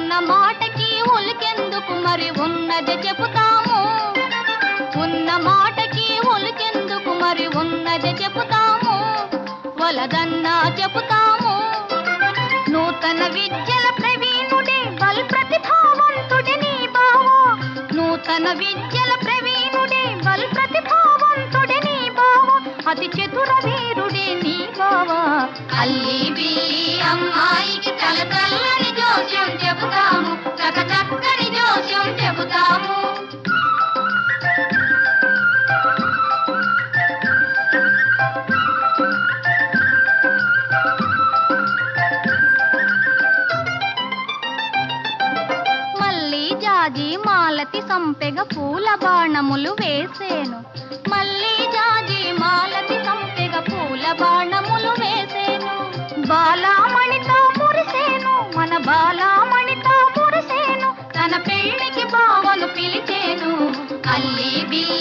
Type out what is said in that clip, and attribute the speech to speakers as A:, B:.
A: ఉన్న మాటకి ఉలికెందుకు మరి ఉన్నది చెబుతాము. ఉన్న మాటకి ఉలికెందుకు మరి ఉన్నది చెబుతాము. వలదన్నా చెబుతాము. నూతన విద్యల ప్రవీణుడే బల్ ప్రతిభావంతుడే నీ బావా. నూతన విద్యల ప్రవీణుడే బల్ ప్రతిభావంతుడే నీ బావా. అతి చతుర వీరుడే నీ బావా. అల్లి బిల్లి అమ్మాయికి తల తల్లని జోస్యం చెబుతాము. చక చక్కని జోస్యం చెబుతాము. జాజి మాలతి సంపెగ పూల బాణములు వేసేను. మళ్ళీ జాజి మాలతి సంపెగ పూల బాణములు వేసేను. బాలామణితో మురిసేను మన బాలామణితో మురిసేను. తన పెళ్లికి బావను పిలిచేను. అల్లి బిల్లి